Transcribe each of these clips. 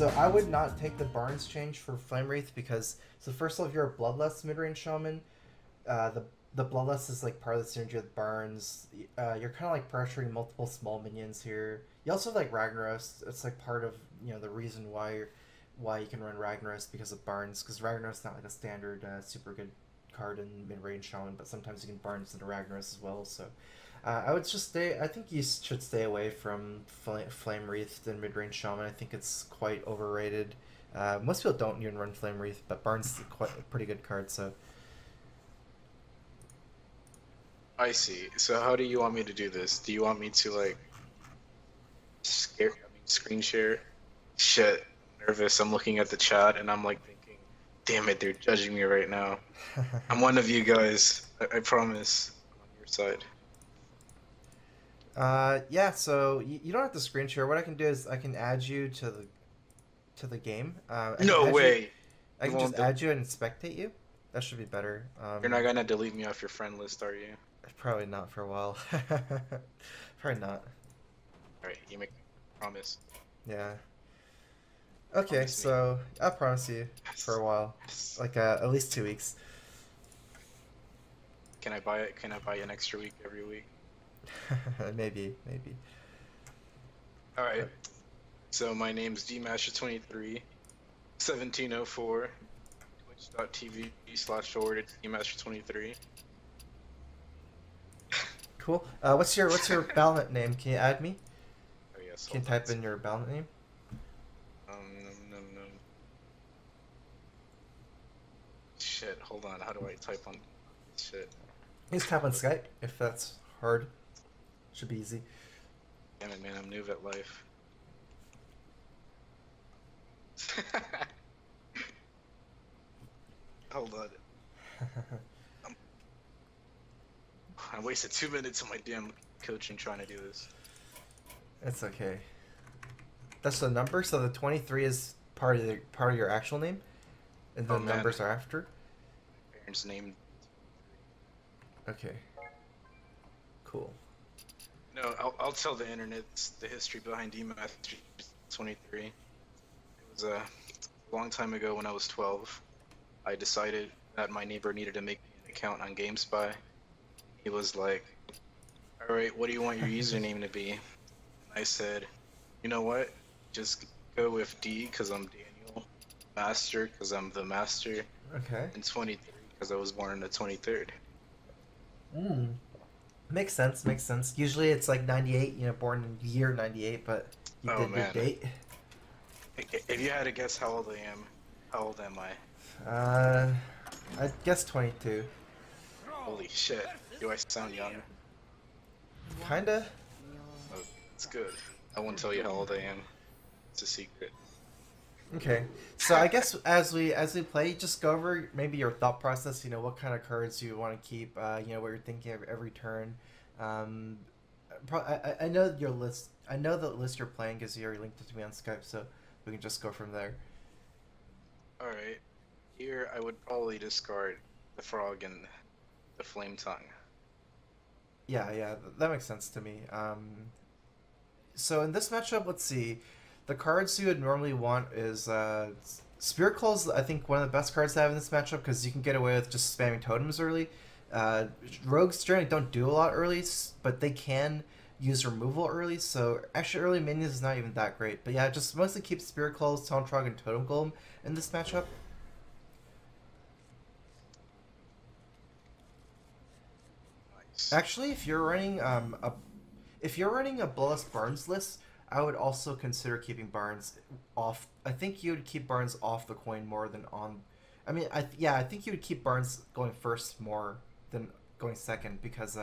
So I would not take the Barnes change for Flame Wreath because, so first of all, if you're a Bloodlust midrange shaman, the Bloodlust is like part of the synergy with Barnes. You're kind of like pressuring multiple small minions here. You also have like Ragnaros. It's like part of the reason why you can run Ragnaros because of Barnes, because Ragnaros is not like a standard super good card in mid-range shaman, but sometimes you can Barnes into Ragnaros as well. So I would just stay. I think you should stay away from Flame Wreath in mid-range shaman. I think it's quite overrated. Most people don't even run Flame Wreath, but Barnes is quite a pretty good card. So I see. So how do you want me to do this? Do you want me to like screen share? Shit, I'm nervous. I'm looking at the chat and I'm like thinking, damn it, they're judging me right now. I'm one of you guys. I promise. I'm on your side. yeah. So you don't have to screen share. What I can do is I can add you to the game. I can No add you. way. I You can just won't. add you and spectate you. That should be better. You're not gonna delete me off your friend list, are you? Probably not for a while. Probably not. All right, you make a promise. Yeah. Okay, Promise me. so I'll promise you Yes. for a while, Yes. like at least 2 weeks. Can I buy it? Can I buy an extra week every week? Maybe. All right. So my name's dmaster23, 1704, twitch.tv/forwarded dmaster23. Cool. What's your Balnet name? Can you add me? Oh yes. Can you hold on. type in your Balnet name? No. Shit, hold on. How do I type on shit? Just type on Skype if that's hard. Should be easy. Damn it, man. I'm new at life. Hold on. I wasted 2 minutes of my damn coaching trying to do this. It's okay. That's the number. So the 23 is part of your actual name, and the Oh, man. numbers are after. Parents' name. Okay. Cool. No, I'll tell the internet the history behind dmaster23. It was a long time ago when I was 12. I decided that my neighbor needed to make me an account on GameSpy. He was like, alright, what do you want your username to be? And I said, you know what? Just go with D because I'm Daniel, Master because I'm the Master, Okay. and 23 because I was born on the 23rd. Makes sense. Usually it's like 98, born in year 98, but you Oh, did your man. date. If you had to guess how old I am, how old am I? I guess 22. Holy shit, do I sound young? Kinda. Oh, it's good. I won't tell you how old I am. It's a secret. Okay. So I guess as we play, just go over maybe your thought process. What kind of cards you want to keep. What you're thinking of every turn. I know your list. I know the list you're playing because you already linked it to me on Skype, so we can just go from there. Alright. Here I would probably discard the frog and the flame tongue. Yeah, that makes sense to me. So in this matchup, let's see. The cards you would normally want is Spirit Claw's, I think, one of the best cards to have in this matchup because you can get away with just spamming totems early. Rogues generally don't do a lot early, but they can use removal early, so actually early minions is not even that great. But yeah, just mostly keep Spirit Claws, Talontrog, and Totem Golem in this matchup. Nice. Actually, if you're running a Bloodlust Barnes list, I would also consider keeping Barnes off. I think you would keep Barnes off the coin more than on. I mean, I think you would keep Barnes going first more than going second because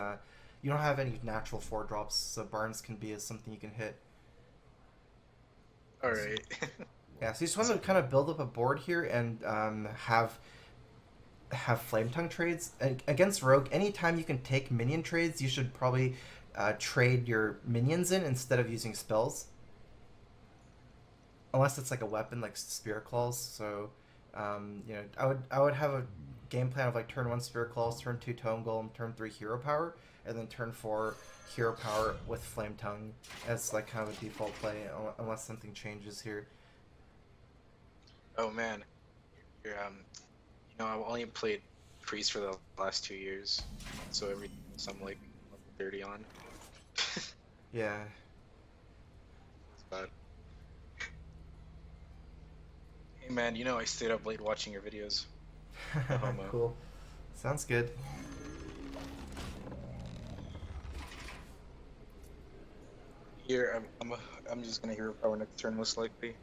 you don't have any natural 4-drops, so Barnes can be something you can hit. Alright. Yeah, so you just want to kind of build up a board here and have Flame Tongue trades. And against Rogue, anytime you can take minion trades, you should probably trade your minions in instead of using spells. Unless it's like a weapon like Spirit Claws. So, I would have a game plan of like turn 1 Spirit Claws, turn 2 Tome Golem, turn 3 Hero Power, and then turn 4 Hero Power with Flame Tongue as like kind of a default play unless something changes here. Oh man, I've only played Priest for the last 2 years, so everything else I'm like level 30 on. Yeah. It's bad. Hey man, I stayed up late watching your videos. No homo. Cool. Sounds good. Here, I'm just gonna hero power next turn most likely.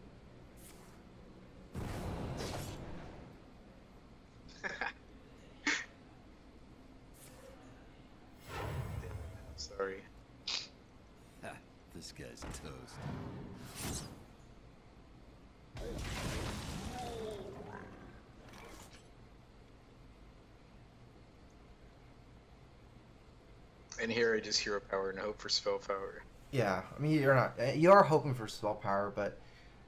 Sorry. This guy's toast. And here I just hero power and hope for spell power. Yeah, I mean you are hoping for spell power, but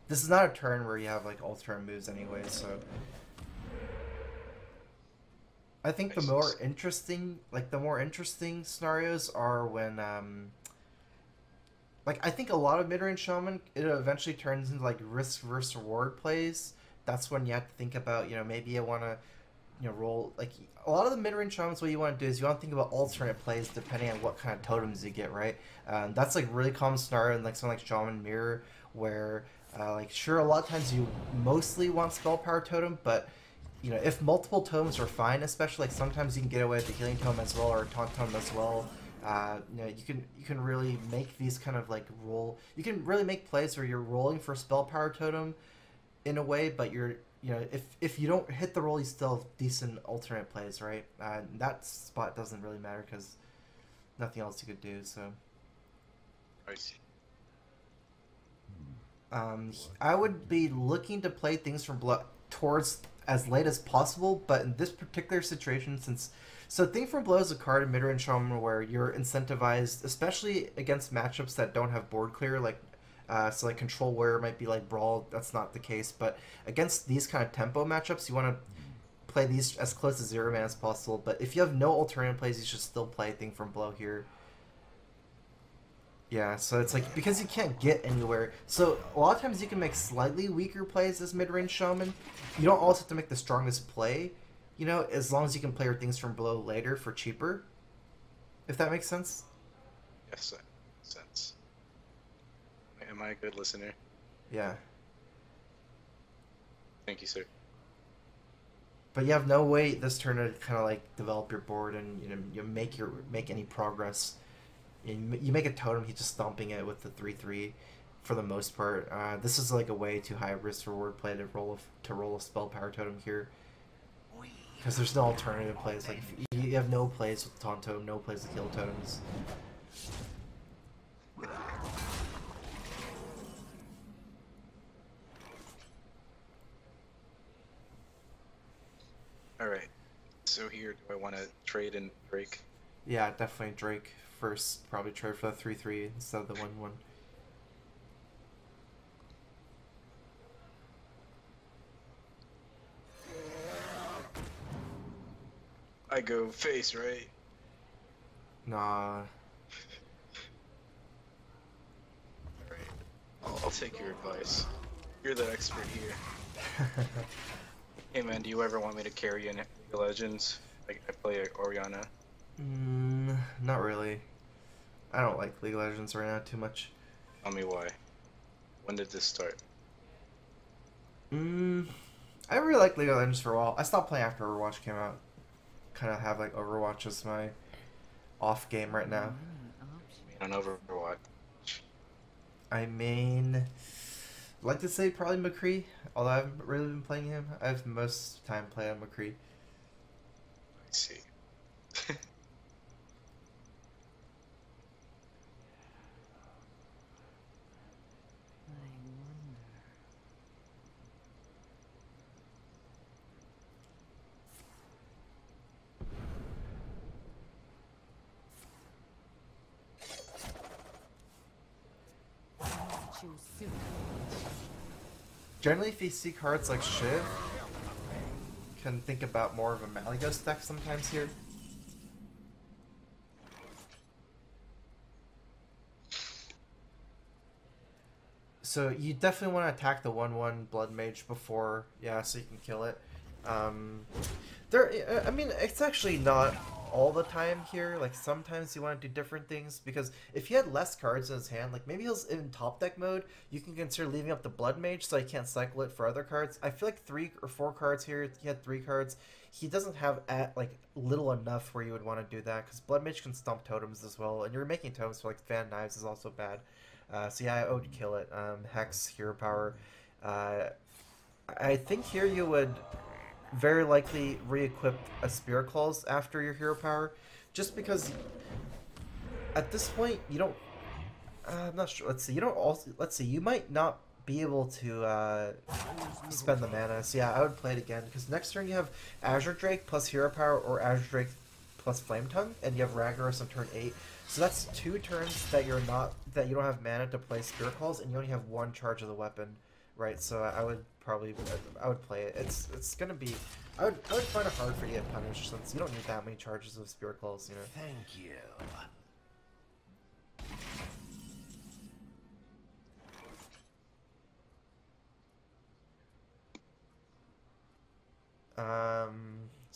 this is not a turn where you have like alternate moves anyway, so I think the more interesting scenarios are when like I think a lot of mid-range shaman it eventually turns into like risk versus reward plays. That's when you have to think about, maybe you want to roll like a lot of the mid-range shamans. What you want to do is you want to think about alternate plays depending on what kind of totems you get, right? That's like really common scenario in like something like Shaman Mirror, where like sure a lot of times you mostly want spell power totem, but if multiple totems are fine, especially like sometimes you can get away with the healing totem as well or a taunt totem as well. You can really make these kind of like you can really make plays where you're rolling for spell power totem in a way, but you're if you don't hit the roll, you still have decent alternate plays, right? That spot doesn't really matter because nothing else you could do. So I see. I would be looking to play things from towards as late as possible, but in this particular situation, Thing from Blow is a card in Midrange Shaman where you're incentivized, especially against matchups that don't have board clear, like like Control Warrior might be like Brawl, that's not the case, but against these kind of tempo matchups, you want to play these as close to 0 mana as possible, but if you have no alternative plays, you should still play Thing from Blow here. Yeah, so it's like, because you can't get anywhere, so a lot of times you can make slightly weaker plays as mid-range shaman. You don't always have to make the strongest play, as long as you can play your Things from Below later for cheaper. If that makes sense? Yes, that makes sense. Am I a good listener? Yeah. Thank you, sir. But you have no way this turn to kind of like develop your board and you make any progress. You make a totem, he's just stomping it with the 3/3 for the most part. This is like a way too high risk reward play to roll a spell power totem here, because there's no alternative plays. Like if you have no plays with taunt totem, no plays with heal totems. All right. So here, do I want to trade and break? Yeah, definitely Drake first. Probably trade for the 3/3 instead of the 1/1. I go face, right? Nah. Alright. I'll take your advice. You're the expert here. Hey man, do you ever want me to carry in League of Legends? Like, I play Oriana. Not really. I don't like League of Legends right now too much. Tell me why. When did this start? I really liked League of Legends for a while. I stopped playing after Overwatch came out. Kind of have like Overwatch as my off game right now. On Overwatch. I mean, I'd like to say probably McCree, although I haven't really been playing him. I've most of the time played on McCree. I see. Generally, if you see cards like Shiv, you can think about more of a Malygos deck sometimes here. So you definitely want to attack the 1/1 Blood Mage before, yeah, so you can kill it. I mean, it's actually not all the time here. Like, sometimes you want to do different things, because if he had less cards in his hand, like, maybe he's in top deck mode, you can consider leaving up the Blood Mage so he can't cycle it for other cards. I feel like 3 or 4 cards here, he had 3 cards. He doesn't have, little enough where you would want to do that, because Blood Mage can stomp totems as well, and you're making totems for, like, Fan Knives is also bad. So yeah, I would kill it. Hex, Hero Power. I think here you would very likely re-equip a Spirit Claws after your Hero Power, just because at this point you don't. I'm not sure. Let's see. You don't also. Let's see. You might not be able to spend the mana. So yeah, I would play it again, because next turn you have Azure Drake plus Hero Power or Azure Drake plus Flame Tongue, and you have Ragnaros on turn 8. So that's 2 turns that you don't have mana to play Spirit Calls, and you only have 1 charge of the weapon, right? So I would play it. It's gonna be, I would find it hard for you to get punished, since you don't need that many charges of Spirit Calls, you know. Thank you.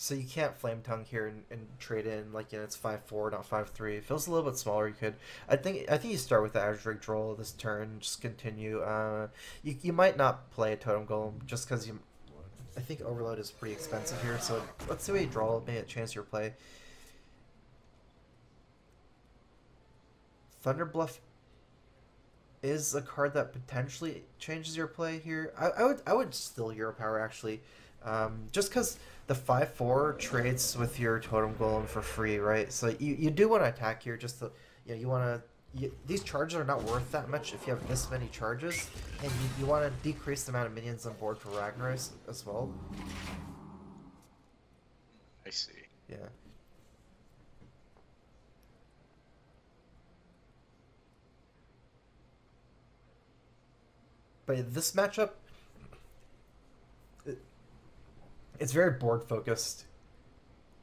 So you can't Flame Tongue here and trade in, like, it's 5/4, not 5/3. It feels a little bit smaller. You could, I think you start with the Azure Drake Droll this turn, just continue. You might not play a Totem Golem just because I think Overload is pretty expensive here. So let's see what you draw. Maybe a chance your play. Thunder Bluff is a card that potentially changes your play here. I would still Hero Power, actually. Just because the 5/4 trades with your Totem Golem for free, right? So you do want to attack here, just to, you want to. These charges are not worth that much if you have this many charges, and you want to decrease the amount of minions on board for Ragnaros as well. I see. Yeah. But this matchup, it's very board focused,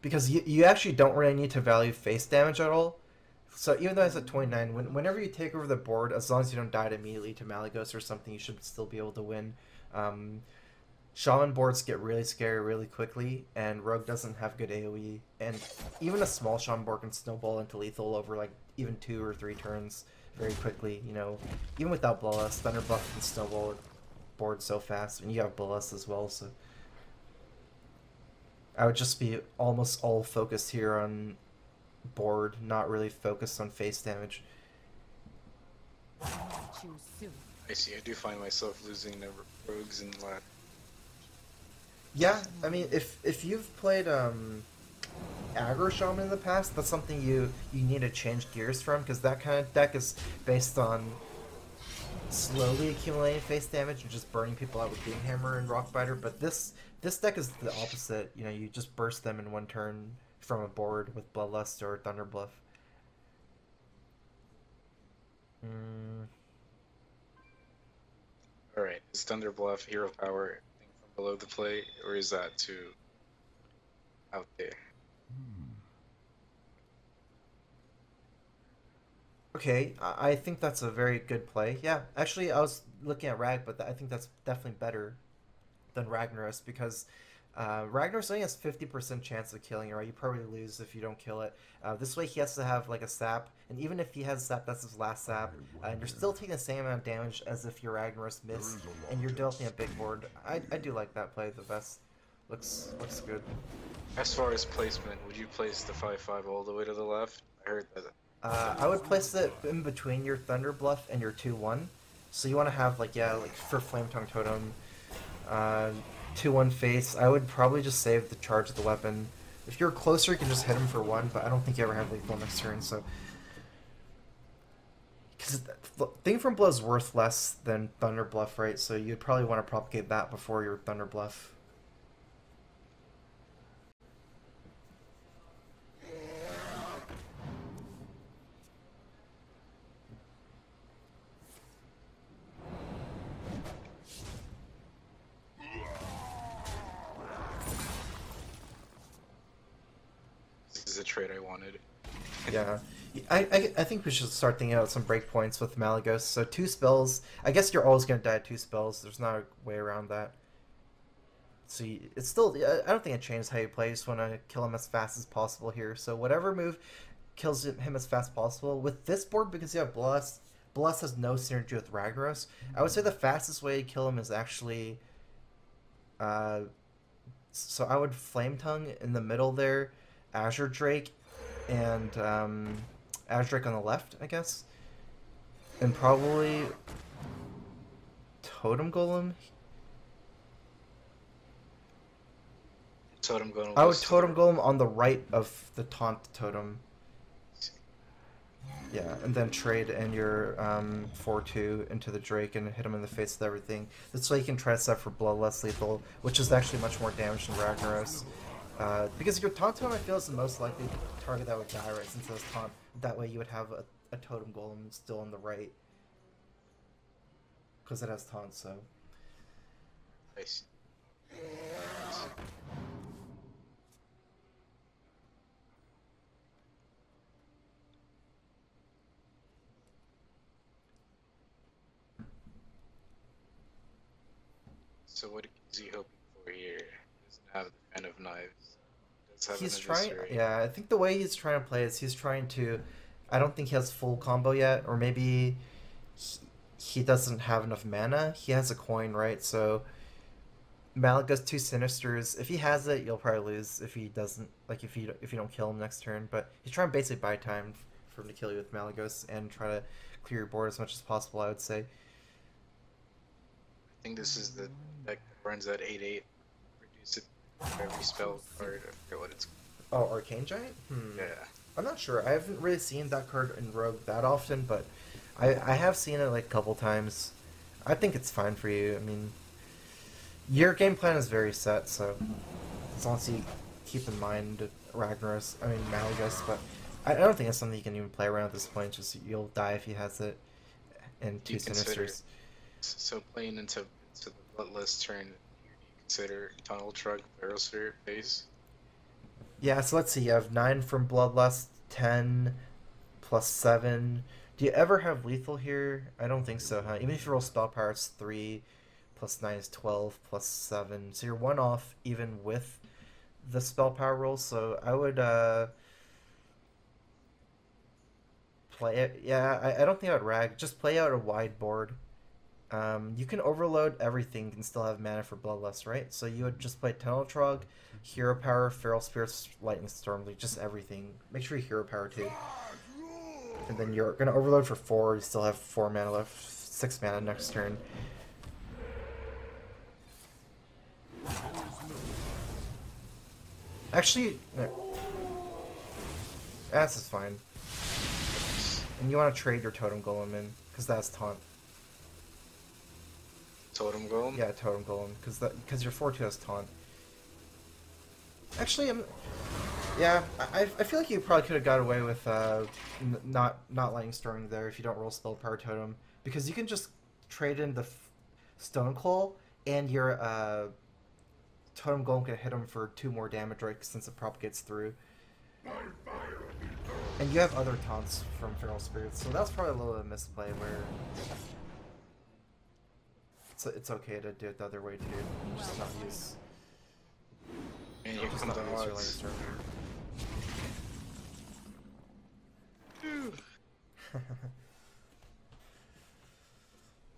because you actually don't really need to value face damage at all. So even though it's at 29, whenever you take over the board, as long as you don't die immediately to Malygos or something, you should still be able to win. Shaman boards get really scary really quickly, and Rogue doesn't have good AoE, and even a small Shaman board can snowball into lethal over, like, even 2 or 3 turns very quickly, you know. Even without Bloodlust, Thunder Bluff can snowball board so fast, and you have Bloodlust as well, so I would just be almost all focused here on board, not really focused on face damage. I see. I do find myself losing the rogues and lat. Yeah, I mean, if you've played aggro shaman in the past, that's something you need to change gears from, because that kind of deck is based on slowly accumulating face damage and just burning people out with Doomhammer and Rockbiter. But this deck is the opposite. You know, you just burst them in 1 turn from a board with Bloodlust or Thunder Bluff. Alright, is Thunder Bluff Hero Power thing from below the play, or is that too out there? Okay, I think that's a very good play. Yeah, actually, I was looking at Rag, but I think that's definitely better than Ragnaros, because Ragnaros only has 50% chance of killing it, right? You probably lose if you don't kill it. This way he has to have, like, a sap, and even if he has sap, that's his last sap, and you're still taking the same amount of damage as if your Ragnaros missed, and you're developing a big board. I do like that play the best. Looks good. As far as placement, would you place the 5/5 all the way to the left? I heard that. I would place it in between your Thunder Bluff and your 2/1. So you want to have, like, yeah, like, for Flame Tongue Totem, 2/1 face. I would probably just save the charge of the weapon. If you're closer, you can just hit him for 1, but I don't think you ever have lethal next turn, so. Because Thing from Blow is worth less than Thunder Bluff, right? So you'd probably want to propagate that before your Thunder Bluff. This is a trade I wanted. Yeah. I think we should start thinking about some breakpoints with Malagos. So 2 spells. I guess you're always gonna die at 2 spells. There's not a way around that. So it's still. I don't think it changes how you play. You just want to kill him as fast as possible here. So whatever move kills him as fast as possible. With this board, because you have Bless, Bless has no synergy with Ragnaros. I would say the fastest way to kill him is actually. So I would Flame Tongue in the middle there, Azure Drake, and Azure Drake on the left, I guess, and probably Totem Golem. Totem Golem. I would Totem Golem on the right of the Taunt Totem. Yeah, and then trade and your 4/2 into the Drake and hit him in the face with everything. This way you can try to set for Bloodless Lethal, which is actually much more damage than Ragnaros. Because your Taunt Totem, I feel, is the most likely target that would die, right, since it has Taunt. That way you would have a Totem Golem still on the right. Because it has Taunt, so... Nice. So what is he hoping for here? He doesn't have the kind of knives. Does have He's an trying... adversary. Yeah, I think the way he's trying to play is he's trying to... I don't think he has full combo yet, or maybe he doesn't have enough mana. He has a coin, right? So Malaga's 2 Sinisters. If he has it, you'll probably lose. If he doesn't, like if you don't kill him next turn. But he's trying to basically buy time for him to kill you with Malagos and try to clear your board as much as possible, I would say. I think this is the deck that runs at 8/8. Reduce it for every spell card. I forget what it's called. Oh, Arcane Giant? Yeah. I'm not sure. I haven't really seen that card in Rogue that often, but I have seen it like a couple times. I think it's fine for you. I mean, your game plan is very set, so as long as you keep in mind Ragnaros, I mean Malagos, but I don't think it's something you can even play around at this point. Just you'll die if he has it, and 2 Sinisters. So playing into the Bloodless turn, do you consider Tunnel Truck, Barrowsphere phase? Yeah, so let's see. You have 9 from Bloodlust, 10 plus 7. Do you ever have lethal here? I don't think so, huh? Even if you roll spell power, it's 3 plus 9 is 12 plus 7. So you're 1 off even with the spell power roll. So I would play it. Yeah, I don't think I would rag. Just play out a wide board. You can overload everything and still have mana for Bloodlust, right? So you would just play Tunnel Trog, Hero Power, Feral Spirits, Lightning Storm, like just everything. Make sure you Hero Power too. And then you're gonna overload for 4, you still have 4 mana left, 6 mana next turn. Actually, no. This is fine. And you want to trade your Totem Golem in, because that's Taunt. Totem Golem? Yeah, Totem Golem, because your 4/2 has Taunt. Actually, I feel like you probably could have got away with not Lightning Storming there if you don't roll Spell Power Totem, because you can just trade in the Stone Claw, and your Totem Golem can hit him for 2 more damage, right, since it propagates through. And you have other taunts from Feral Spirits, so that's probably a little bit of misplay where it's okay to do it the other way too. Just not use. And here comes the odds.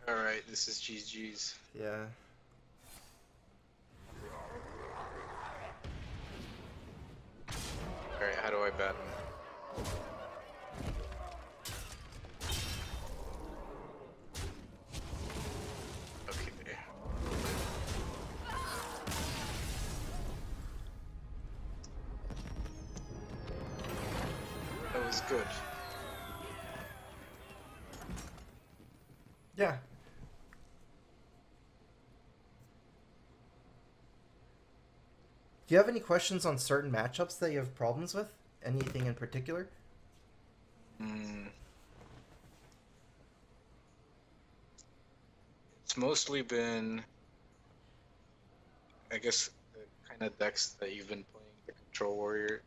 Alright, this is GG's. Yeah. Alright, how do I bat him? Okay, there. That was good. Yeah. Do you have any questions on certain matchups that you have problems with? Anything in particular? It's mostly been, I guess, the kind of decks that you've been playing, the Control Warrior,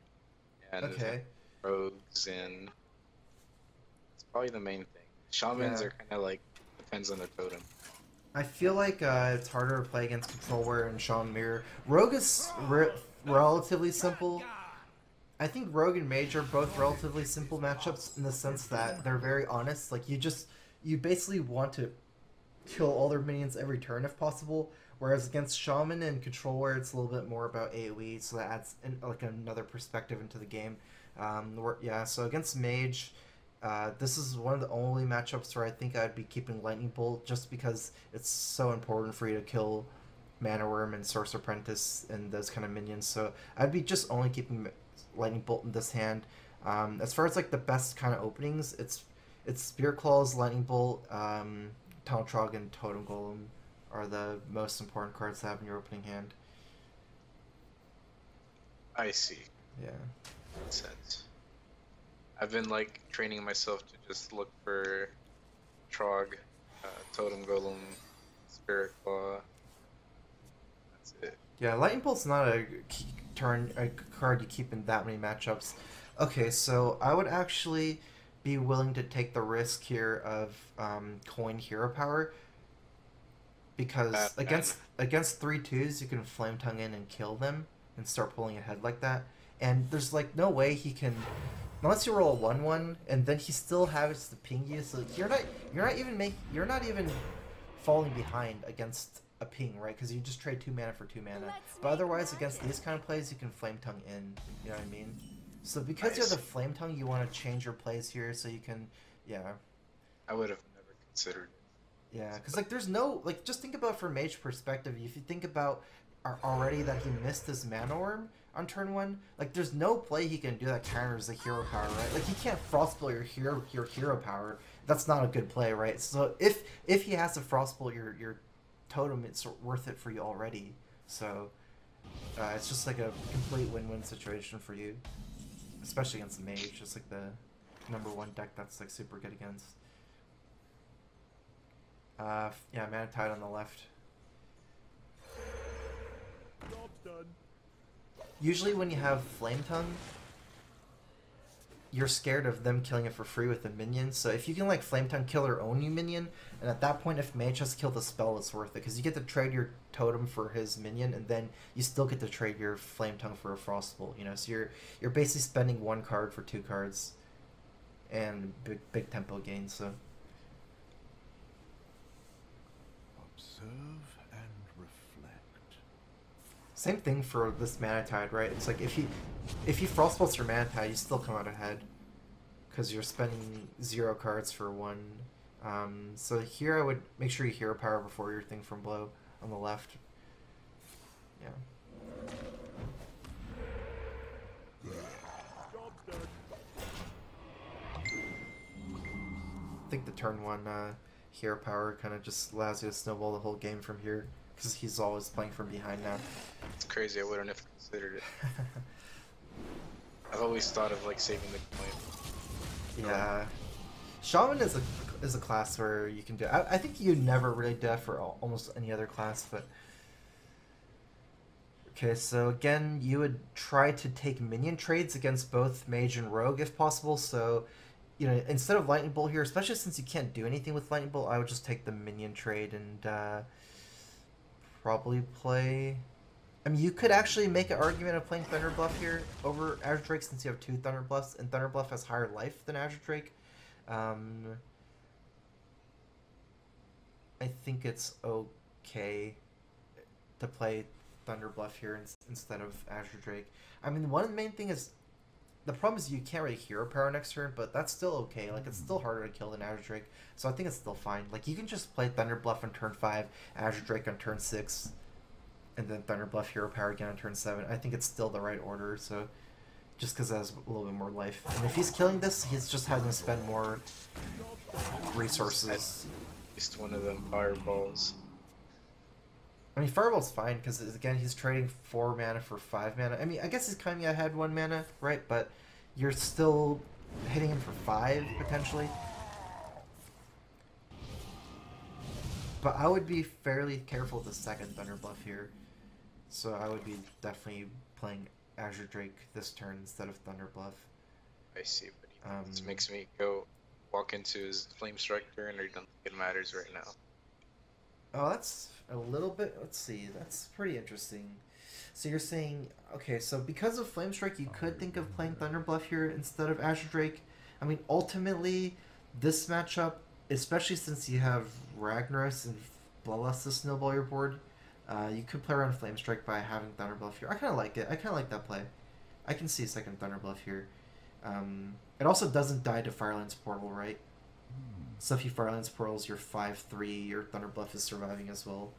and Okay. Rogues, and probably the main thing. Shamans Yeah. are kind of like depends on the totem. I feel like it's harder to play against Control Warrior and Shaman Mirror. Rogue is relatively simple. I think Rogue and Mage are both relatively simple matchups in the sense that they're very honest. Like you basically want to kill all their minions every turn if possible. Whereas against Shaman and Control Warrior, it's a little bit more about AoE, so that adds like another perspective into the game. So against Mage, this is one of the only matchups where I think I'd be keeping Lightning Bolt just because it's so important for you to kill Mana Worm and Sorcerer Apprentice and those kind of minions. So I'd be just only keeping Lightning Bolt in this hand. As far as like the best kind of openings, it's Spear Claws, Lightning Bolt, Tunnel Trog, and Totem Golem are the most important cards to have in your opening hand. I see. Yeah. Makes sense. I've been like training myself to just look for Trog, Totem Golem, Spirit Claw. That's it. Yeah, Lightning Bolt's not a card you keep in that many matchups. Okay, so I would actually be willing to take the risk here of coin hero power because against 3/2s you can Flame Tongue in and kill them and start pulling ahead like that. And there's like no way he can, unless you roll a 1/1 and then he still has to ping you. So you're not even falling behind against a ping, right? Because you just trade 2 mana for 2 mana. But otherwise, against these kind of plays, you can Flame Tongue in. You know what I mean? So because you have the Flame Tongue, you want to change your plays here so you can, yeah. I would have never considered it. Yeah, because like there's no, like just think about from Mage perspective, if you think about already that he missed his Mana Worm on turn 1, like there's no play he can do that counters the hero power, right? Like he can't Frostbolt your hero power. That's not a good play, right? So if he has to Frostbolt your totem, it's worth it for you already. So it's just like a complete win-win situation for you, especially against the Mage. Just like the #1 deck that's like super good against. Yeah, Mana Tide on the left. Job's done. Usually when you have Flame Tongue, you're scared of them killing it for free with a minion. So if you can like Flame Tongue kill their own new minion, and at that point if Mage has killed the spell, it's worth it. Because you get to trade your totem for his minion, and then you still get to trade your Flame Tongue for a Frostbolt, you know? So you're basically spending 1 card for 2 cards. And big tempo gain, so... Observe and reflect. Same thing for this Mana Tide, right? It's like if he Frostbolts your Mana Tide, you still come out ahead because you're spending 0 cards for 1. So here I would make sure you hero power before your thing from below on the left. Yeah. Job's done. I think the turn 1 hero power kind of just allows you to snowball the whole game from here because he's always playing from behind now. It's crazy. I wouldn't have considered it. I've always thought of like saving the coin. Yeah, Shaman is a class where you can do. I think you never really do that for almost any other class, but okay. So again, you would try to take minion trades against both Mage and Rogue if possible. So you know, instead of Lightning Bolt here, especially since you can't do anything with Lightning Bolt, I would just take the minion trade and probably play... I mean, you could actually make an argument of playing Thunder Bluff here over Azure Drake since you have 2 Thunder Bluffs, and Thunder Bluff has higher life than Azure Drake. I think it's okay to play Thunder Bluff here instead of Azure Drake. I mean, one main thing is... The problem is you can't really hero power next turn, but that's still okay. Like, it's still harder to kill than Azure Drake, so I think it's still fine. Like, you can just play Thunder Bluff on turn 5, Azure Drake on turn 6, and then Thunder Bluff hero power again on turn 7. I think it's still the right order, so just because it has a little bit more life. And if he's killing this, he's just having to spend more resources. At least one of them fireballs. I mean, Fireball's fine, because, again, he's trading 4 mana for 5 mana. I mean, I guess he's coming ahead 1 mana, right? But you're still hitting him for 5, potentially. But I would be fairly careful with the second Thunder Bluff here. So I would be definitely playing Azure Drake this turn instead of Thunder Bluff. I see, but this makes me go walk into his Flame Strike turn, or you don't think it matters right now? Oh, that's a little bit. Let's see. That's pretty interesting. So you're saying, okay, so because of Flame Strike, you could think of playing Thunder Bluff here instead of Azure Drake. I mean, ultimately, this matchup, especially since you have Ragnaros and Bloodlust to snowball your board, you could play around Flame Strike by having Thunder Bluff here. I kind of like it. I kind of like that play. I can see a second Thunder Bluff here. It also doesn't die to Firelands Portal, right? So if you Firelands Portals, your 5/3, your Thunder Bluff is surviving as well.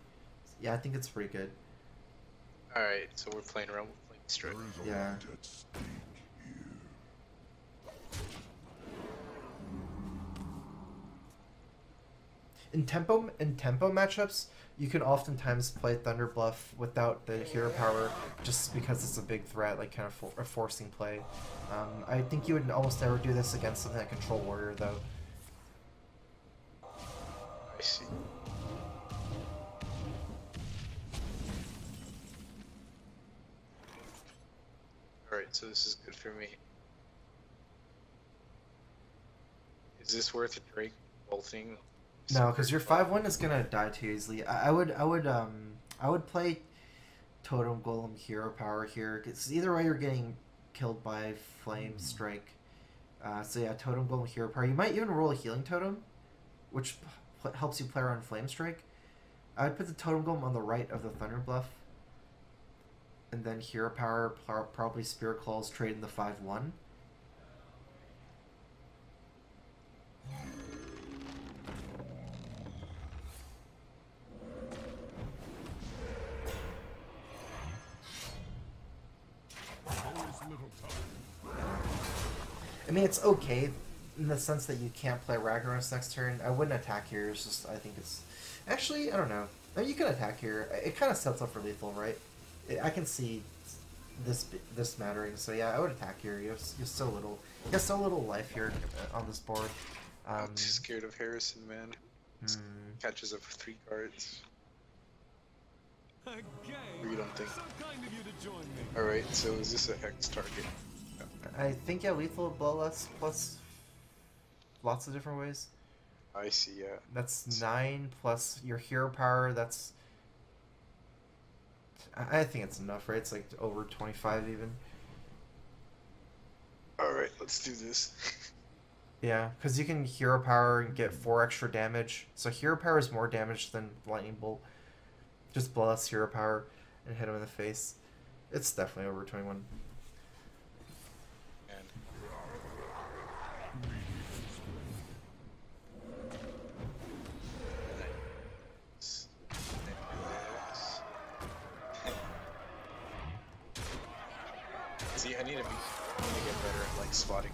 Yeah, I think it's pretty good. Alright, so we're playing around with Flame Strike. Yeah. In tempo matchups, you can oftentimes play Thunder Bluff without the hero power, just because it's a big threat, like kind of a forcing play. I think you would almost never do this against something like Control Warrior, though. I see. Alright, so this is good for me. Is this worth a Drake bolting? No, because your 5/1 is gonna die too easily. I would play Totem Golem hero power here, because either way you're getting killed by Flame Strike. So yeah, Totem Golem hero power. You might even roll a healing totem, which helps you play around Flame Strike. I would put the Totem Golem on the right of the Thunder Bluff, and then hero power, probably Spirit Claws, trade in the 5/1. I mean, it's okay in the sense that you can't play Ragnaros next turn. I wouldn't attack here. It's just, I think it's... Actually, I don't know. I mean, you can attack here. It kind of sets up for lethal, right? I can see this mattering. So yeah, I would attack here. You have so little life here on this board. I'm too scared of Harrison, man. Catches up 3 cards. Or you don't think? Alright, so is this a Hex target? I think, yeah, lethal Bloodlust plus lots of different ways. I see, yeah. That's 9 plus your hero power, that's... I think it's enough, right? It's like over 25 even. Alright, let's do this. Yeah, because you can hero power and get 4 extra damage. So hero power is more damage than Lightning Bolt. Just Bloodlust hero power and hit him in the face. It's definitely over 21. See, I need to get better at like spotting.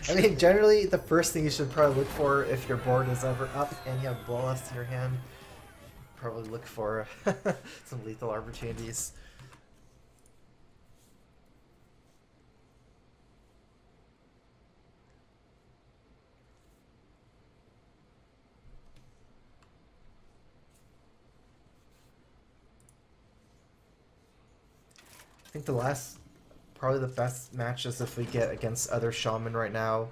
I mean, generally, the first thing you should probably look for if your board is ever up and you have Bloodlust in your hand, probably look for some lethal opportunities. I think probably the best matches if we get against other Shaman right now.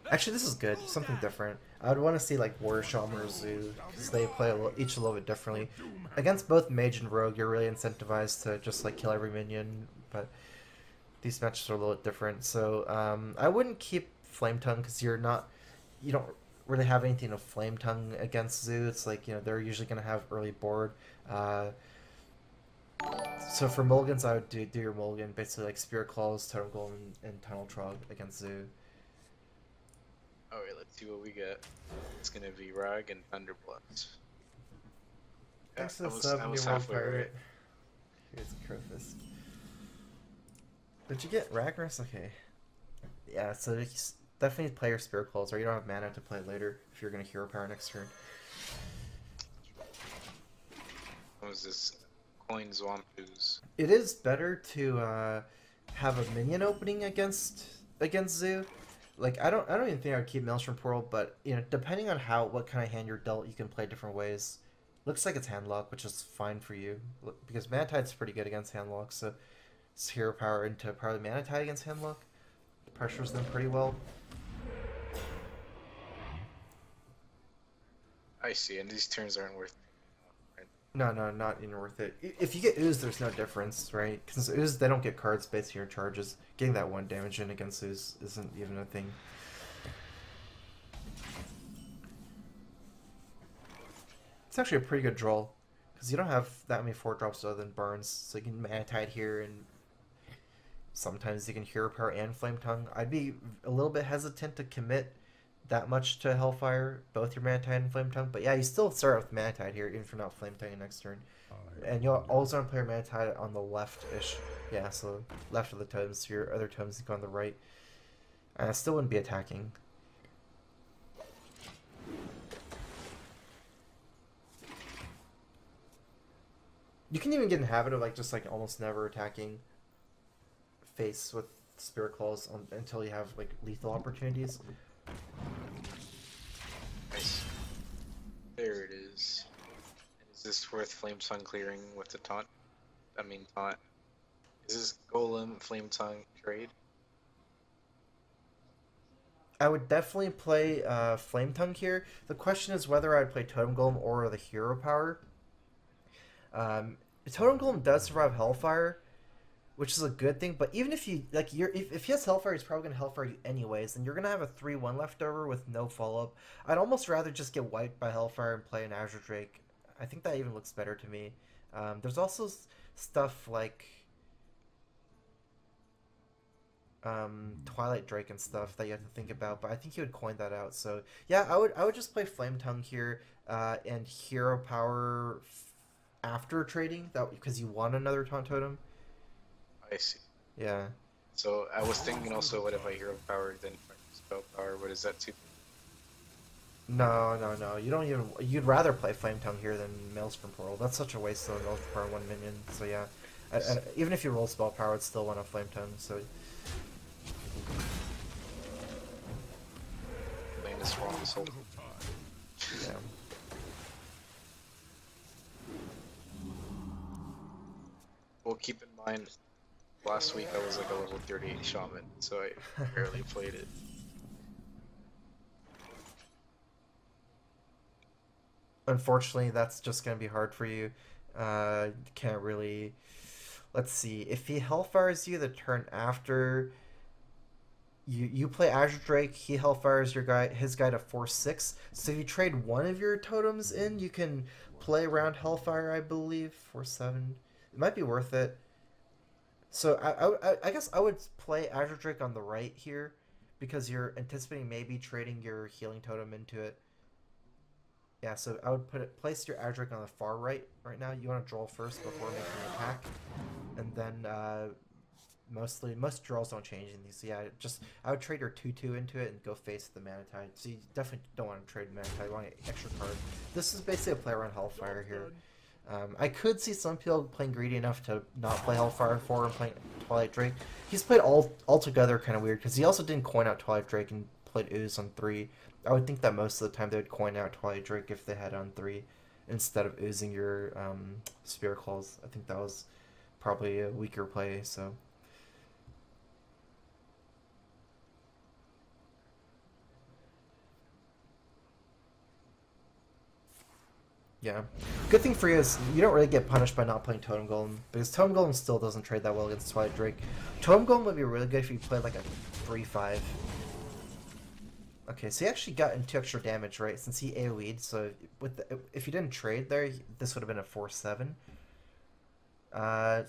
Actually, this is good. Something different. I would want to see like Warrior Shaman or Zoo, because they play each a little bit differently. Against both Mage and Rogue, you're really incentivized to just like kill every minion, but these matches are a little bit different. So I wouldn't keep Flame Tongue because you don't really have anything to Flame Tongue against Zoo. It's like, they're usually going to have early board. So for mulligans, I would do your mulligan, basically like Spirit Claws, Totem Golem, and Tunnel Trog against Zoo. Alright, let's see what we get. It's gonna be Rag and Thunderblast. Thanks for the sub, New World Pirate. Here's Crowfist. Did you get Ragnaros? Okay. Yeah, so definitely play your Spirit Claws, or you don't have mana to play later if you're gonna hero power next turn. What was this? Coin Zwampus. It is better to have a minion opening against Zoo. Like I don't even think I would keep Maelstrom Portal, but depending on what kind of hand you're dealt, you can play different ways. Looks like it's Handlock, which is fine for you because Mana Tide's pretty good against Handlock, so it's hero power into probably Mana Tide against Handlock. Pressures them pretty well. I see, and these turns aren't worth. Right? No, no, not even worth it. If you get Ooze, there's no difference, right? Because Ooze, they don't get cards based on your charges. Getting that 1 damage in against Ooze isn't even a thing. It's actually a pretty good draw. Because you don't have that many 4-drops other than Burns, so you can Mana Tide here, and sometimes you can Hero Power and Flame Tongue. I'd be a little bit hesitant to commit that much to Hellfire, both your Mana Tide and Flame Tongue, but yeah, you still start with Mana Tide here, even if you're not Flame Tongue next turn. And you'll always want to play your Mana Tide on the left-ish. Yeah, so left of the totems, so your other totems go on the right. And I still wouldn't be attacking. You can even get in the habit of like just like almost never attacking face with Spirit Claws until you have like lethal opportunities. Nice. There it is. Is this worth Flame Tongue clearing with the taunt? I mean taunt. Is this Golem Flame Tongue trade? I would definitely play Flame Tongue here. The question is whether I'd play Totem Golem or the Hero Power. Totem Golem does survive Hellfire, which is a good thing. But even if you like, if he has Hellfire, he's probably gonna Hellfire you anyways, and you're gonna have a 3/1 left over with no follow up. I'd almost rather just get wiped by Hellfire and play an Azure Drake. I think that even looks better to me. There's also stuff like Twilight Drake and stuff that you have to think about, but I think he would coin that out. So yeah, I would just play Flame Tongue here and Hero Power after trading that because you want another Taunt Totem. I see. Yeah. So I was thinking also, what if I Hero Power then Spell Power? What is that too? No. You don't even. You'd rather play Flame Tongue here than Maelstrom Pearl. That's such a waste of Maelstrom Pearl 1 minion. So yeah, even if you roll Spell Power, it's still want a Flame Tongue. So. Playing this wrong this whole time. Yeah. Well, keep in mind, last week I was like a level 38 Shaman, so I barely played it. Unfortunately, that's just going to be hard for you. Can't really... Let's see. If he Hellfires you the turn after... You play Azure Drake, he Hellfires his guy to 4/6. So if you trade one of your totems in, you can play around Hellfire, I believe. 4/7. It might be worth it. So I guess I would play Azure Drake on the right here, because you're anticipating maybe trading your healing totem into it. Yeah, so I would place your Azure Drake on the far right now. You want to draw first before making an attack, and then most draws don't change in these. So yeah, I would trade your 2/2 into it and go face the Mana Tide. So you definitely don't want to trade Mana Tide. You want an extra card. This is basically a play around Hellfire here. I could see some people playing greedy enough to not play Hellfire 4 and playing Twilight Drake. He's played all together kind of weird, because he also didn't coin out Twilight Drake and played Ooze on 3. I would think that most of the time they would coin out Twilight Drake if they had on 3, instead of oozing your Spirit Claws. I think that was probably a weaker play, so... Yeah. Good thing for you is you don't really get punished by not playing Totem Golem, because Totem Golem still doesn't trade that well against Twilight Drake. Totem Golem would be really good if you played like a 3/5. Okay, so he actually got into extra damage, right? Since he AoE'd, so if you didn't trade there, this would have been a 4/7.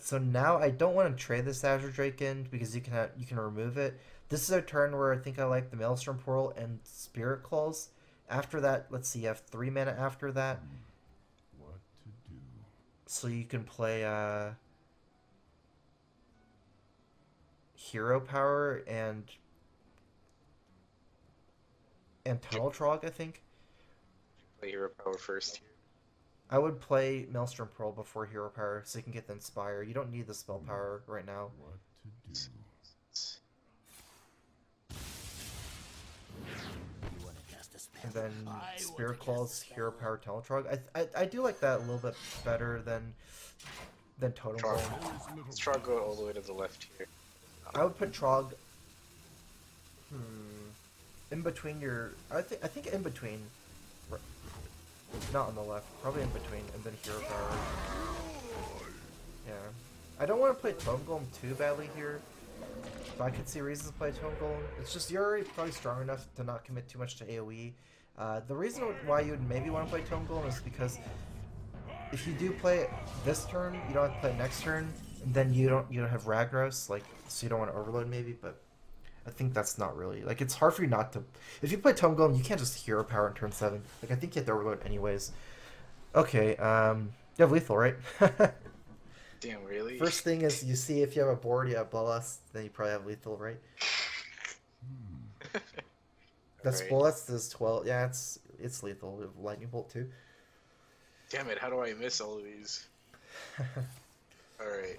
So now I don't want to trade this Azure Drake in, because you can remove it. This is a turn where I think I like the Maelstrom Pearl and Spirit Claws. After that, let's see, you have 3 mana after that. What to do? So you can play Hero Power and Tunnel Trog, I think. Play Hero Power first here. I would play Maelstrom Pearl before Hero Power, so you can get the Inspire. You don't need the Spell Power right now. What to do? And then Spirit Claws, Hero Power, Tunnel Trog. I do like that a little bit better than Totem Golem. Let's try to go all the way to the left here. I would put Trog in between your... I think in between. Not on the left, probably in between, and then hero power. Yeah. I don't want to play Tome Golem too badly here, but I could see reasons to play Tome Golem. It's just you're already probably strong enough to not commit too much to AoE. The reason why you would maybe want to play Tome Golem is because if you do play it this turn, you don't have to play it next turn, and then you don't have Ragnaros, like, so you don't want to overload maybe, but I think that's not really, like, it's hard for you not to, if you play Tome Golem, you can't just hero power in turn 7. Like, I think you have to overload anyways. Okay, you have lethal, right? Damn, really? First thing is, you see if you have a board, you have Bloodlust, then you probably have lethal, right? That's Right. Bloodlust is 12, yeah, it's lethal, with Lightning Bolt too. Damn it, how do I miss all of these? Alright.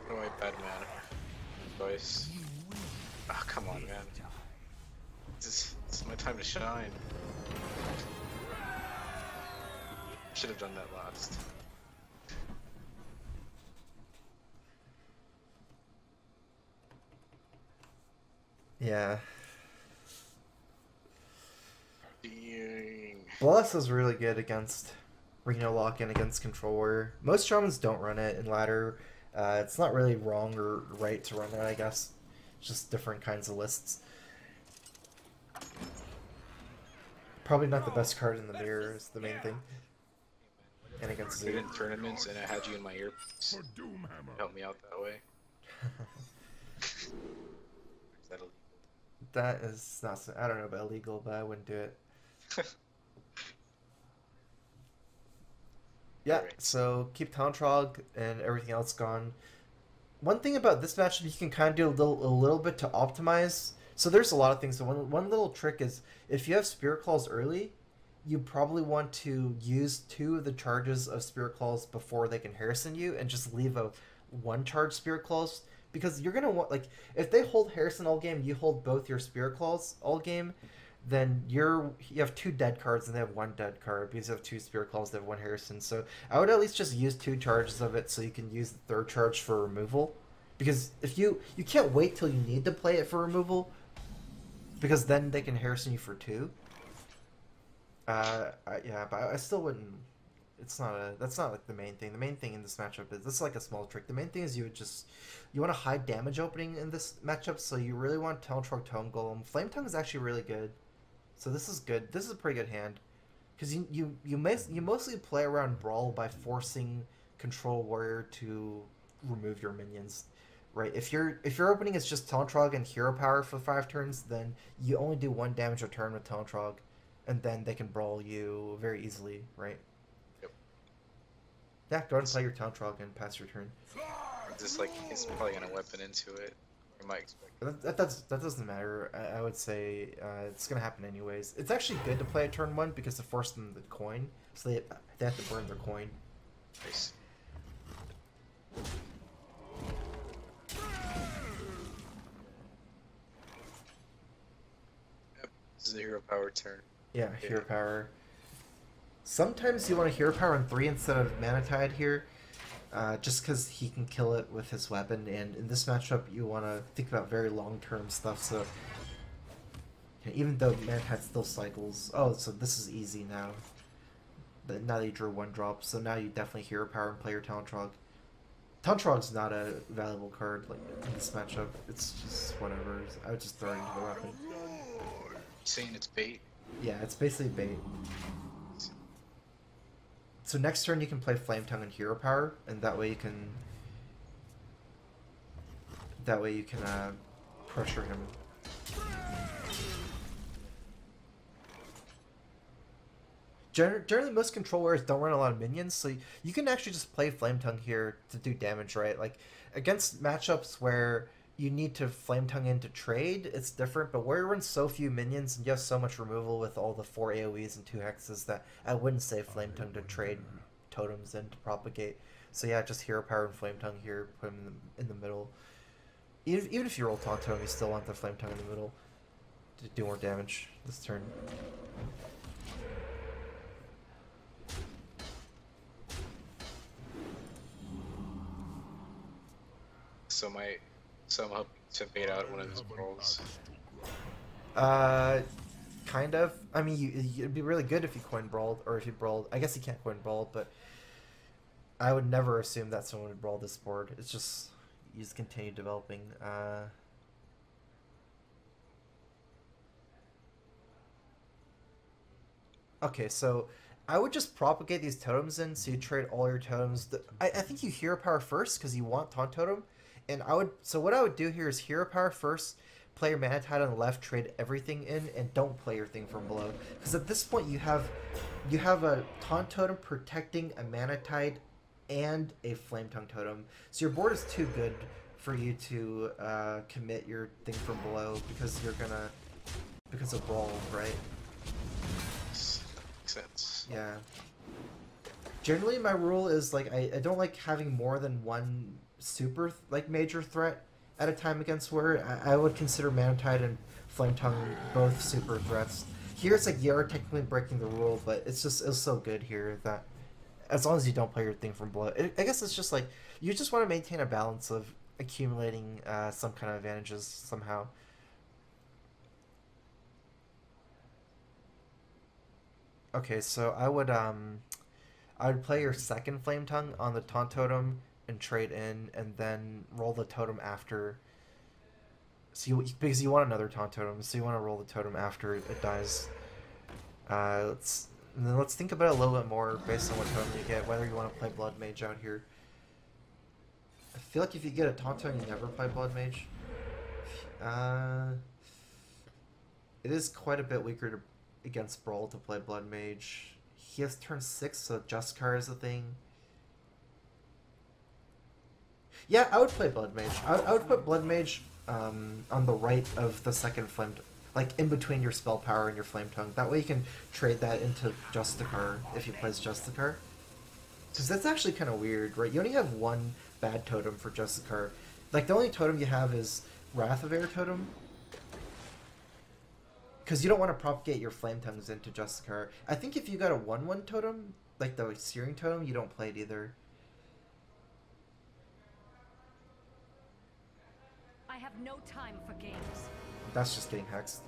What do I bad man? Advice. Oh, come on, man. This is my time to shine. Should have done that last. Yeah. Dang. Bloodlust is really good against Reno Lock-in, against Control Warrior. Most shamans don't run it in ladder. It's not really wrong or right to run it, I guess. Just different kinds of lists. Probably not the best card in the mirror is the main thing. And against Played Zoo. in tournaments and I had you in my ear. Help me out that way. Is that illegal? That is not so, I don't know about illegal, but I wouldn't do it. Yeah, Alright. so keep Tantrog and everything else gone. One thing about this matchup you can kind of do a little bit to optimize. So there's a lot of things. So one little trick is if you have Spirit Claws early, you probably want to use 2 of the charges of Spirit Claws before they can Harrison you, and just leave a 1 charge Spirit Claws, because you're gonna want, like, if they hold Harrison all game, you hold both your Spirit Claws all game, then you have 2 dead cards and they have 1 dead card, because you have 2 Spirit Claws, they have 1 Harrison. So I would at least just use 2 charges of it so you can use the 3rd charge for removal, because if you can't wait till you need to play it for removal, because then they can Harrison you for 2. Yeah, but I still wouldn't. That's not like the main thing. The main thing in this matchup is, this is like a small trick. The main thing is you want a high damage opening in this matchup, so you really want Teletrog Tome Golem. Flame Tongue is actually really good, so this is good. This is a pretty good hand, because you mostly play around Brawl by forcing Control Warrior to remove your minions, right? If your opening is just Teletrog and Hero Power for 5 turns, then you only do 1 damage a turn with Teletrog, and then they can brawl you very easily, right? Yep. Yeah, go ahead and play your Teletrog and pass your turn. Just like, he's probably gonna weapon into it. I might expect. That doesn't matter. I would say it's gonna happen anyways. It's actually good to play at turn 1 because it forced them the coin, so they have to burn their coin. Nice. Yep, this is a hero power turn. Yeah, Hero Power. Sometimes you want to Hero Power on 3 instead of Mana Tide here, just because he can kill it with his weapon, and in this matchup you want to think about very long-term stuff, so even though Mana Tide still cycles... Oh, so this is easy now. Now that you drew 1 drop, so now you definitely Hero Power and play your Tauntrog. Tauntrog's not a valuable card like in this matchup, it's just whatever. I would just throw it into the weapon. You saying it's bait? Yeah, it's basically bait. So next turn you can play Flame Tongue and Hero Power, and that way you can pressure him. Generally, most control warriors don't run a lot of minions, so you can actually just play Flame Tongue here to do damage, right? Like, against matchups where you need to Flame Tongue in to trade, it's different, but where you run so few minions and you have so much removal with all the 4 AoEs and 2 hexes that I wouldn't say Flame Tongue to trade totems in to propagate. So yeah, just Hero Power and Flame Tongue here, put him in the middle. Even if you roll Taunt Totem, you still want the Flame Tongue in the middle to do more damage this turn. So I'm hoping to bait out one of his rolls. kind of. I mean, it'd be really good if you coin brawled, or if you brawled. I guess you can't coin brawled, but I would never assume that someone would brawl this board. It's just you just continue developing. Okay, so I would just propagate these totems in, so you trade all your totems. I think you hero power first because you want taunt totem, and so what I would do here is hero power first, play your mana tide on the left, trade everything in, and don't play your thing from below. Because at this point you have a taunt totem protecting a mana tide and a flame tongue totem, so your board is too good for you to commit your thing from below because of brawl, right? Sense. Yeah. Generally, my rule is like I don't like having more than one super major threat at a time against Warrior. I would consider Mana Tide and Flame Tongue both super threats. Here it's like you're technically breaking the rule, but it's so good here that as long as you don't play your thing from below, I guess it's just like you just want to maintain a balance of accumulating some kind of advantages somehow. Okay, so I would play your second Flame Tongue on the Taunt Totem and trade in, and then roll the totem after. So because you want another Taunt Totem, so you want to roll the totem after it dies. Let's think about it a little bit more based on what totem you get, whether you want to play Blood Mage out here. I feel like if you get a Taunt Totem, you never play Blood Mage. It is quite a bit weaker against Brawl to play Blood Mage. He has turn 6, so Justicar is a thing. Yeah, I would play Blood Mage. I would put Blood Mage on the right of the second Flame, like in between your Spell Power and your Flame Tongue. That way you can trade that into Justicar if he plays Justicar. Because that's actually kind of weird, right? You only have one bad totem for Justicar. Like, the only totem you have is Wrath of Air Totem. Because you don't want to propagate your Flame Tongues into Justicar. I think if you got a 1/1 totem, like the Searing Totem, you don't play it either. I have no time for games. That's just getting hexed.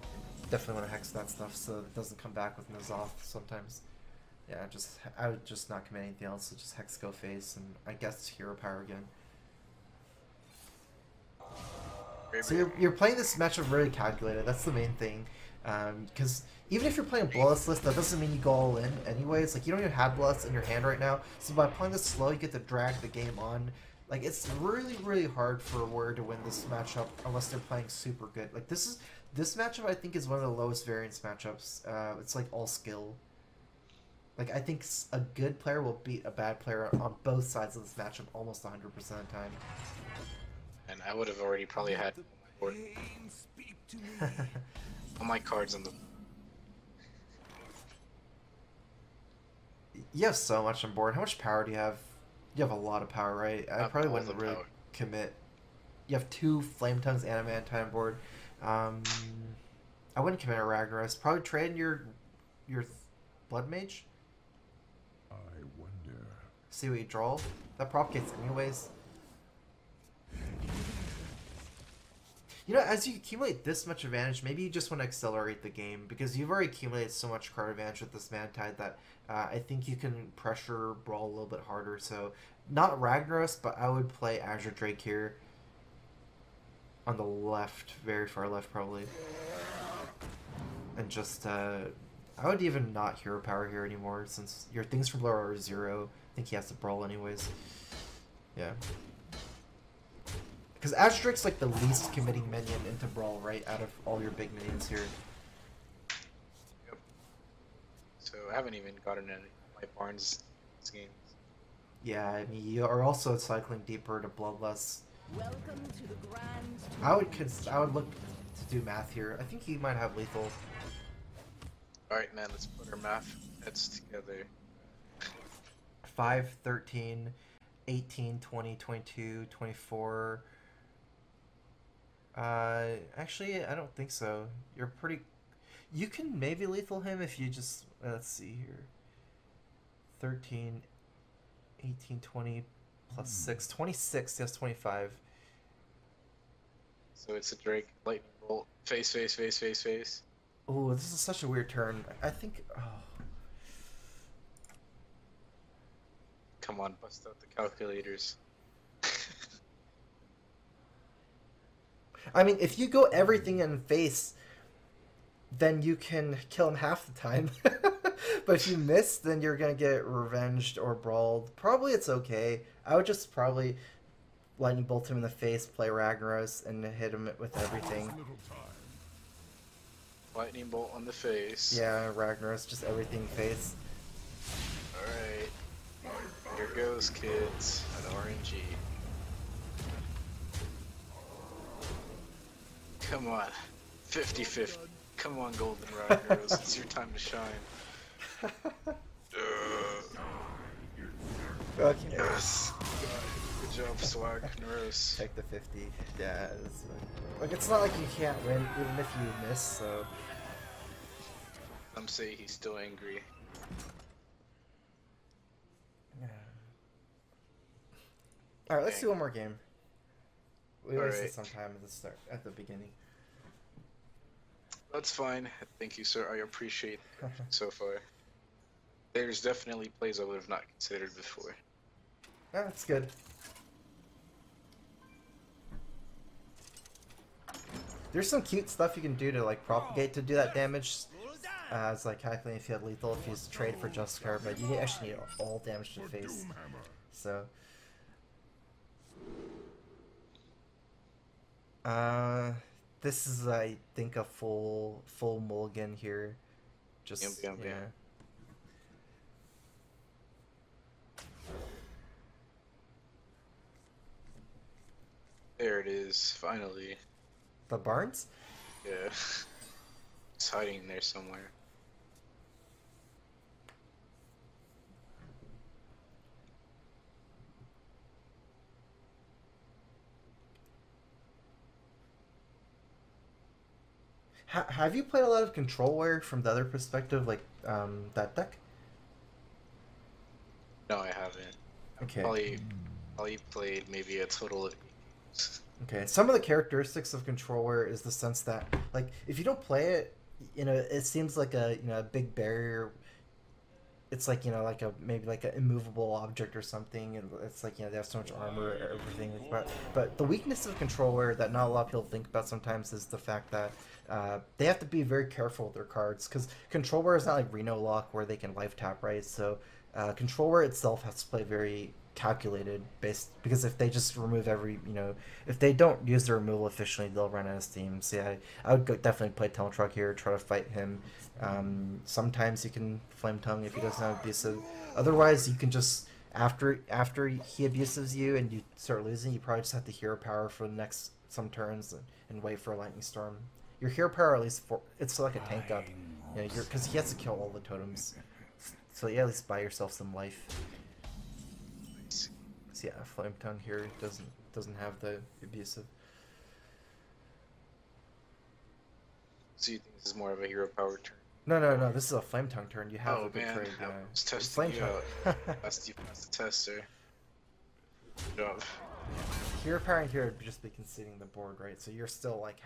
Definitely want to hex that stuff so it doesn't come back with Nazoth sometimes. Yeah, I would just not commit anything else, so just hex go phase, and I guess hero power again. So you're playing this matchup really calculated, that's the main thing. Because even if you're playing a Bloodlust list, that doesn't mean you go all in anyways. Like, you don't even have Bloodlust in your hand right now, so by playing this slow, you get to drag the game on. Like, it's really, really hard for a Warrior to win this matchup unless they're playing super good. Like, this matchup, I think, is one of the lowest variance matchups. It's like all skill. Like, I think a good player will beat a bad player on both sides of this matchup almost 100% of the time. And I would have already probably had all my cards on the. You have so much on board. How much power do you have? You have a lot of power, right? I probably wouldn't really commit. You have 2 Flame Tongues and a Mana Tide on board. I wouldn't commit a Ragnaros. Probably trade your Blood Mage. I wonder. See what you draw. That propagates anyways. You know, as you accumulate this much advantage, maybe you just want to accelerate the game, because you've already accumulated so much card advantage with this Mana Tide that I think you can pressure Brawl a little bit harder. So, not Ragnaros, but I would play Azure Drake here. On the left, very far left probably. And just, I would even not hero power here anymore, since your things from below are 0. I think he has to Brawl anyways. Yeah. Because Azure Drake's like the least committing minion into Brawl, right? Out of all your big minions here. Yep. So I haven't even gotten any my Barnes schemes. Yeah, I mean, you are also cycling deeper to Bloodlust. Welcome to the grand. I would look to do math here. I think he might have lethal. Alright, man, let's put our math heads together. 5, 13, 18, 20, 22, 24. Actually, I don't think so. You're pretty... You can maybe lethal him if you just... Let's see here. 13, 18, 20, plus 6. 26, yes, 25. So it's a Drake, lightning bolt, face, face, face, face, face. Oh, this is such a weird turn. I think. Oh. Come on, bust out the calculators. I mean, if you go everything in face, then you can kill him half the time. But if you miss, then you're gonna get revenged or brawled. Probably it's okay. I would just probably lightning bolt him in the face, play Ragnaros, and hit him with everything. Lightning bolt on the face. Yeah, Ragnaros, just everything face. Alright. Here goes, kids. An RNG. Come on. 50-50. Come on, Golden Ragnaros. It's your time to shine. Okay. Yes. Good job, Swag Naros. Take the 50. Yeah, like it's not like you can't win even if you miss. So. Some say he's still angry. Yeah. All right, let's do one more game. We wasted some time at the start, at the beginning. That's fine. Thank you, sir. I appreciate it so far. There's definitely plays I would have not considered before. Yeah, that's good. There's some cute stuff you can do to like propagate to do that damage. It's like calculating if you had lethal, if you trade for just card, but you actually need all damage to face. So. This is I think a full mulligan here. Just yeah. There it is, finally. The Barnes? Yeah. It's hiding there somewhere. Have you played a lot of Control Warrior from the other perspective, like that deck? No, I haven't. Okay. Probably played maybe a total of 8 games. Okay. Some of the characteristics of Control Warrior is the sense that, like, if you don't play it, you know, it seems like a a big barrier. It's like like maybe like an immovable object or something, and it's like they have so much armor, everything like that. But the weakness of Control Warrior that not a lot of people think about sometimes is the fact that they have to be very careful with their cards, because Control Warrior is not like Reno Lock where they can life tap, right? So Control Warrior itself has to play very calculated, because if they just remove every if they don't use their removal efficiently, they'll run out of steam. So yeah, I would definitely play Tunnel Truck here, try to fight him. Sometimes you can Flame Tongue if he doesn't have abusive. Otherwise, you can just after he abusives you and you start losing, you probably just have to hero power for the next some turns and wait for a lightning storm. Your hero power at least it's like a tank up, because he has to kill all the totems. So yeah, at least buy yourself some life. So yeah, Flame Tongue here doesn't have the abusive. So you think this is more of a hero power turn? No. This is a Flame Tongue turn. You have a good trade. I was testing you out. That's the tester. Good job. Hero power here would just be conceding the board, right? So you're still like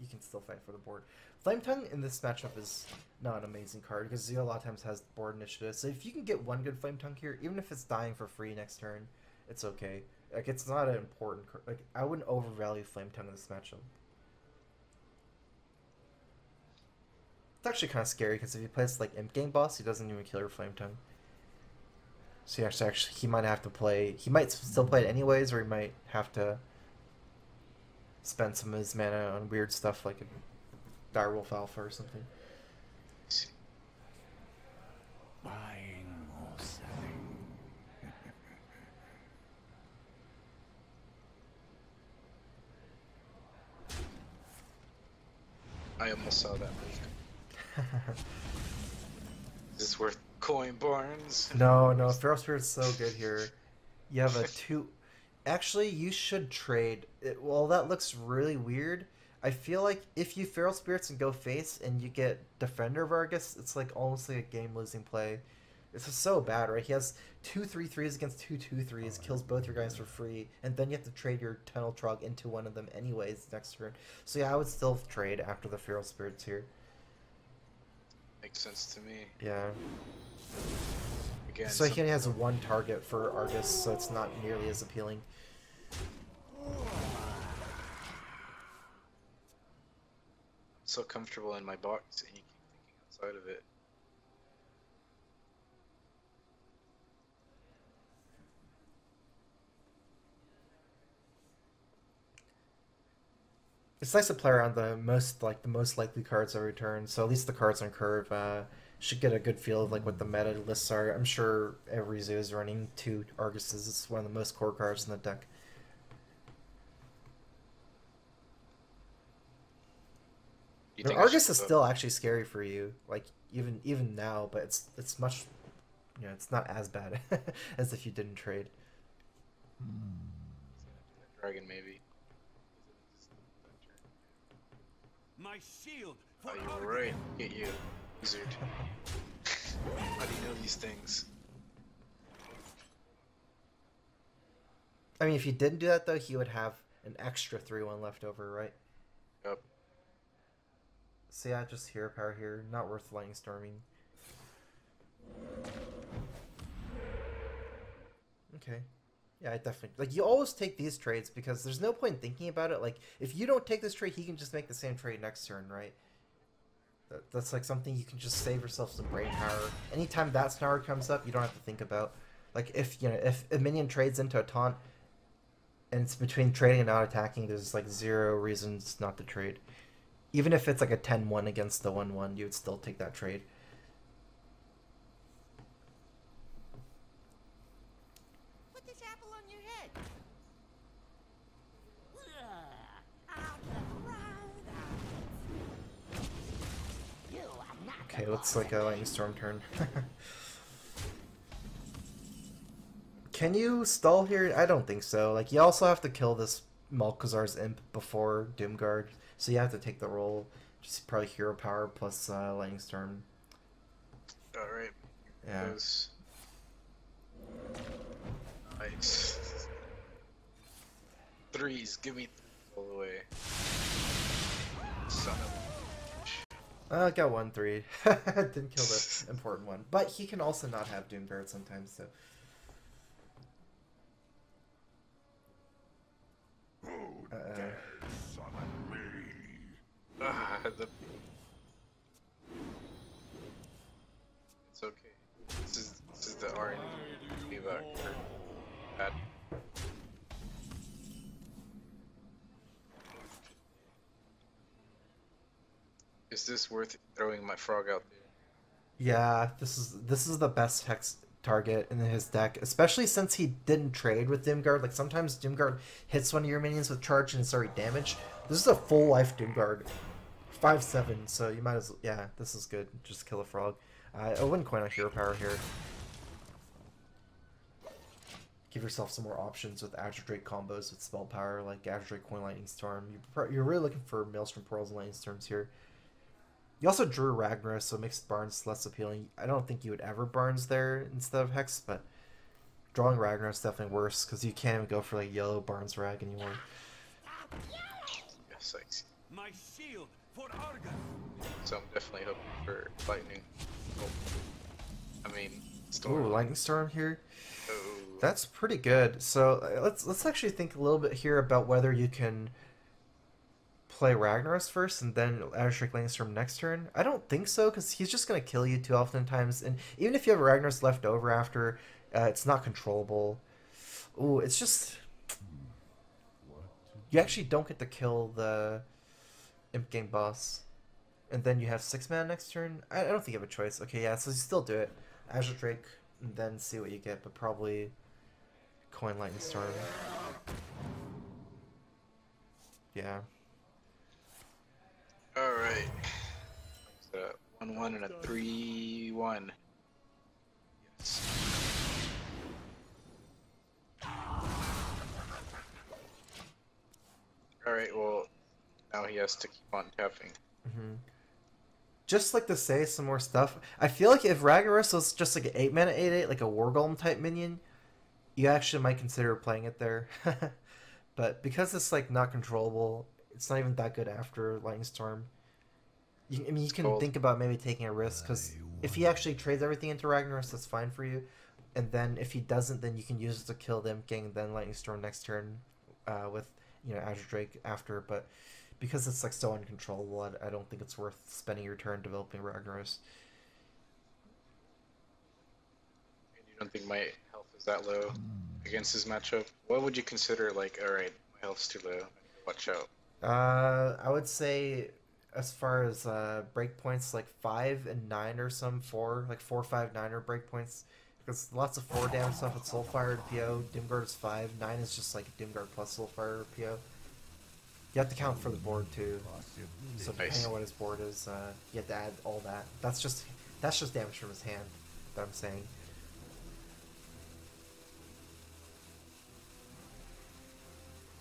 you can still fight for the board. Flame Tongue in this matchup is not an amazing card because Zio a lot of times has board initiative. So if you can get one good Flame Tongue here, even if it's dying for free next turn, it's okay. Like it's not an important card. Like I wouldn't overvalue Flame Tongue in this matchup. It's actually kind of scary because if he plays like Imp Game Boss, he doesn't even kill your Flame Tongue. So he might have to play. He might still play it anyways, or he might have to spend some of his mana on weird stuff like a Direwolf Alpha or something. Buying or selling. I almost saw that move. Is this worth coin Barnes? No, Feral Spirit's so good here. You have a 2... Actually, you should trade. Well, that looks really weird. I feel like if you Feral Spirits and go face and you get Defender Vargas, it's like almost like a game-losing play. This is so bad, right? He has 2 3/3s against 2 2/3s, kills both your guys for free, and then you have to trade your Tunnel Trog into one of them anyways next turn. So yeah, I would still trade after the Feral Spirits here. Makes sense to me. Yeah. Again, So he only has one target for Argus, so it's not nearly as appealing. so comfortable in my box, and you keep thinking outside of it. It's nice to play around the most likely cards every turn. So at least the cards on curve should get a good feel of like what the meta lists are. I'm sure every zoo is running 2 Arguses. It's one of the most core cards in the deck. You The think I Argus should is go- still actually scary for you, like even now, but it's much, it's not as bad as if you didn't trade. Dragon maybe. My shield for Oh, you're right. Get you, wizard. How do you know these things? I mean, if he didn't do that though, he would have an extra 3/1 left over, right? Yep. So yeah, just hero power here, not worth lightning storming. Okay. Yeah, I definitely like you always take these trades because there's no point in thinking about it. Like if you don't take this trade, he can just make the same trade next turn, right? That's like something you can just save yourself some brain power. Anytime that scenario comes up, you don't have to think about. Like if if a minion trades into a taunt and it's between trading and not attacking, there's like 0 reasons not to trade. Even if it's like a 10-1 against the 1/1, you would still take that trade. Put this apple on your head. Out the round. You are not. Okay, looks like a lightning storm turn. Can you stall here? I don't think so. Like you also have to kill this Malkazar's imp before Doomguard, so you have to take the roll. Just probably hero power plus lightning storm. All right. Yeah. Goes. Nice. 3s. Give me 3s all the way. Son of a bitch. Got 1/3. Didn't kill the important one, but he can also not have Doomguard sometimes. So. It's okay. This is the RNG feedback. Bad. Is this worth throwing my frog out there? Yeah, this is the best hex target in his deck, especially since he didn't trade with Doomguard. Like sometimes Doomguard hits one of your minions with charge and it's already damaged. This is a full life Doomguard, 5/7. So you might as yeah, this is good. Just kill a frog. I wouldn't coin on hero power here. Give yourself some more options with Azure Drake combos with spell power like Azure Drake, Coin Lightning Storm. You're really looking for Maelstrom Pearls and Lightning Storms here. You also drew Ragnar, so it makes Barnes less appealing. I don't think you would ever Barnes there instead of Hex, but drawing Ragnar is definitely worse because you can't even go for like yellow Barnes Rag anymore. Yes, I see. My shield for Argus. So I'm definitely hoping for lightning. Oh. I mean, storm. Ooh, Lightning Storm here. Oh. That's pretty good. So let's actually think a little bit here about whether you can play Ragnaros first and then Azure Lightning Storm next turn. I don't think so because he's just gonna kill you too oftentimes, and even if you have Ragnaros left over after, it's not controllable. Ooh, it's just you actually don't get to kill the Imp Gang boss, and then you have 6 mana next turn. I don't think you have a choice. Okay, yeah, so you still do it. Azure Drake, and then see what you get, but probably Coin Lightning Storm. Yeah. All right. 1/1 and a 3/1. Yes. All right. Well, now he has to keep on tapping. Just like to say some more stuff. I feel like if Ragnaros was just like an 8 mana 8/8, like a War Golem type minion, you actually might consider playing it there. But because it's like not controllable, it's not even that good after Lightning Storm. I mean, you can Cold. think about maybe taking a risk, because if he actually trades everything into Ragnaros, that's fine for you. And then if he doesn't, then you can use it to kill the Imp King, then Lightning Storm next turn with, Azure Drake after. But because it's like so uncontrollable, I don't think it's worth spending your turn developing Ragnaros. And you don't think my health is that low against his matchup? What would you consider like, alright, my health's too low, I need to watch out? I would say as far as breakpoints, like 5 and 9 or some 4, like 4, 5, 9 are breakpoints. Because lots of 4 damage stuff with Soulfire and PO. Doomguard is 5. 9 is just like Doomguard plus Soulfire or PO. You have to count for the board too. So depending on what his board is, you have to add all that. That's just damage from his hand that I'm saying.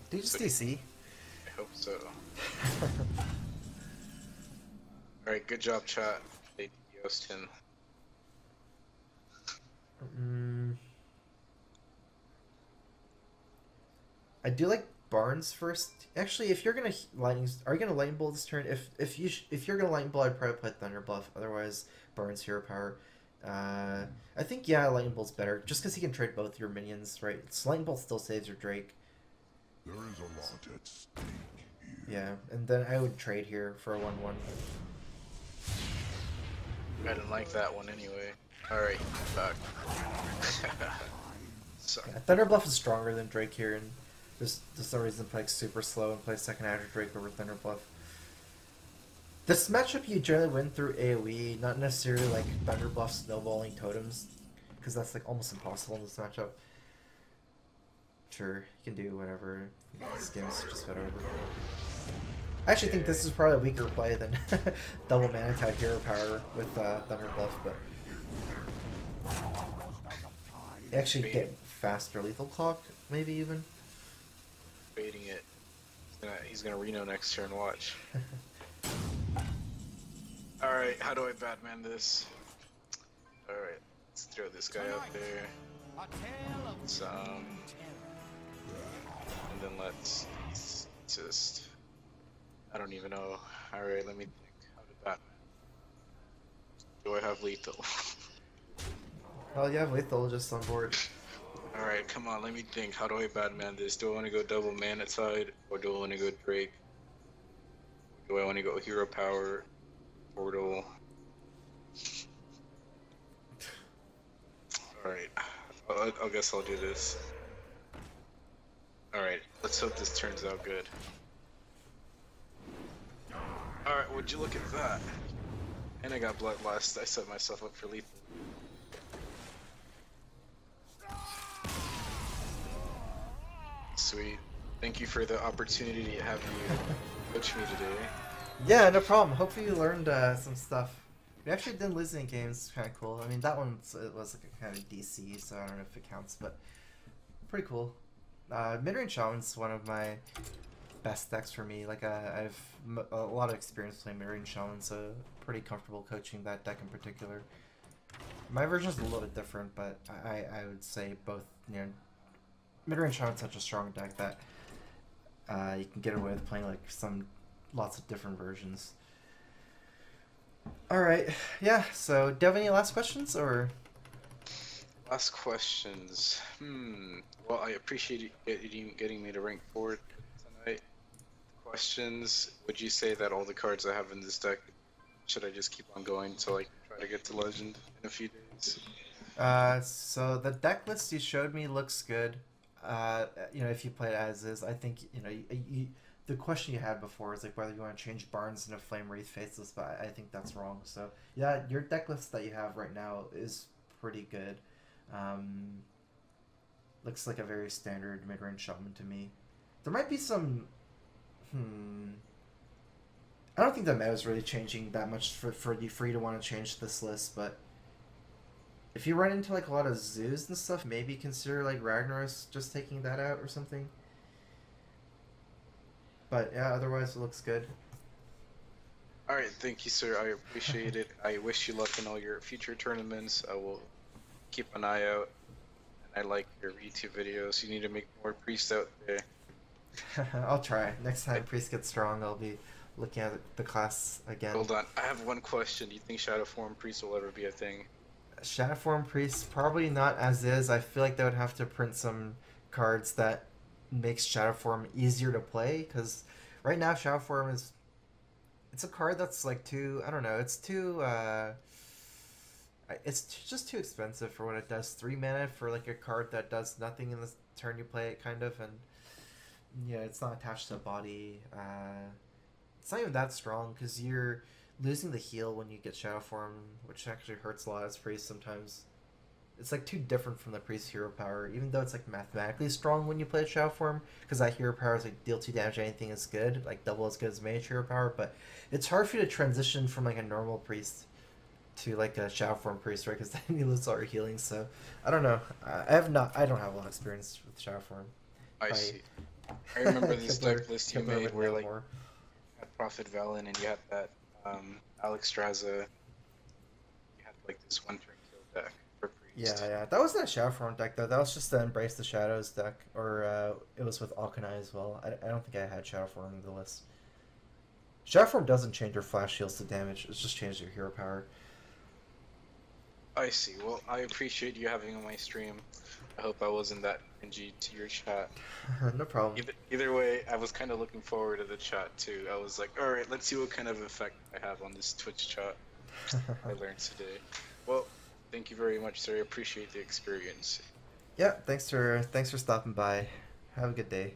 Did you just DC? I hope so. Alright, good job, chat. They DPO'd him. I do like Barnes first. Actually, if you're gonna are you gonna lightning bolt this turn? If you're gonna lightning bolt, I'd probably play Thunder Bluff. Otherwise, Barnes hero power. I think lightning bolt's better, just because he can trade both your minions, right? So lightning bolt still saves your Drake. There is a lot at stake here. Yeah, and then I would trade here for a 1/1. I didn't like that one anyway. Alright, back. Sorry. Yeah, Thunder Bluff is stronger than Drake here, and there's no reason to play like super slow and play second Azure Drake over Thunder Bluff. This matchup you generally win through AoE, not necessarily like Thunder Bluff snowballing totems, because that's like almost impossible in this matchup. Sure, you can do whatever. This game's just whatever. I actually think this is probably a weaker play than double mana type hero power with Thunder Bluff, but you actually get faster lethal clock, maybe even. Baiting it. He's gonna Reno next turn, watch. Alright, how do I Batman this? Alright, let's throw this guy out there. And then let's just... I don't even know. Alright, let me think. How to Batman? Do I have lethal? Oh, you have lethal just on board. Alright, come on, let me think. How do I Batman this? Do I want to go double mana side? Or do I want to go Drake? Do I want to go hero power? Portal? Alright, I guess I'll do this. Alright, let's hope this turns out good. Alright, would you look at that? And I got Bloodlust. I set myself up for lethal. Sweet. Thank you for the opportunity to have you coach me today. Yeah, no problem. Hopefully you learned some stuff. We actually didn't lose any games. Kind of cool. I mean, that one was like a kind of DC, so I don't know if it counts, but pretty cool. Midrange Shaman's one of my best decks for me. Like I've a lot of experience playing Midrange Shaman, so pretty comfortable coaching that deck in particular. My version is a little bit different, but I would say both. Midrange Shaman's such a strong deck that you can get away with playing like lots of different versions. All right, yeah. So, do you have any last questions or? Last questions. Well, I appreciate you getting me to rank 4 tonight. Questions. Would you say that all the cards I have in this deck, should I just keep on going until I try to get to Legend in a few days? So the deck list you showed me looks good. If you play it as is, I think the question you had before is like whether you want to change Barnes into Flame Wraith Faceless, but I think that's wrong. So yeah, your deck list that you have right now is pretty good. Looks like a very standard mid-range Shaman to me. There might be some... I don't think the meta is really changing that much for you to want to change this list, but if you run into like a lot of zoos and stuff, maybe consider like Ragnaros just taking that out or something. But yeah, otherwise it looks good. Alright, thank you, sir. I appreciate it. I wish you luck in all your future tournaments. I will keep an eye out. And I like your YouTube videos. You need to make more priests out there. I'll try. Next time Priest gets strong, I'll be looking at the class again. Hold on, I have one question. Do you think Shadow Form Priest will ever be a thing? Shadowform Priest, probably not as is. I feel like they would have to print some cards that makes Shadowform easier to play, because right now Shadowform is... It's a card that's like too... I don't know, it's too... just too expensive for what it does. 3 mana for like a card that does nothing in the turn you play it, kind of, and yeah, it's not attached to a body. It's not even that strong, because you're losing the heal when you get Shadow Form, which actually hurts a lot as Priest sometimes. It's like too different from the Priest hero power, even though it's like mathematically strong when you play Shadow Form, because that hero power is like deal 2 damage to anything is good, like double as good as Mage hero power, but it's hard for you to transition from like a normal Priest to like a Shadow Form Priest, right? Because then you lose all your healing, so I don't know. I don't have a lot of experience with Shadow Form. I see. I remember this deck list you made where like more. you had Prophet Velen and you had that Alex Straza. You had like this one turn kill deck for Priest. Yeah. That wasn't a Shadow Form deck though. That was just the Embrace the Shadows deck, or it was with Alkanai as well. I don't think I had Shadow Form in the list. Shadow Form doesn't change your flash heals to damage. It's just changed your hero power. I see. Well, I appreciate you having on my stream. I hope I wasn't that cringy to your chat. No problem. Either way, I was kind of looking forward to the chat too. I was like, alright, let's see what kind of effect I have on this Twitch chat I learned today. Well, thank you very much, sir. I appreciate the experience. Yeah, thanks for stopping by. Have a good day.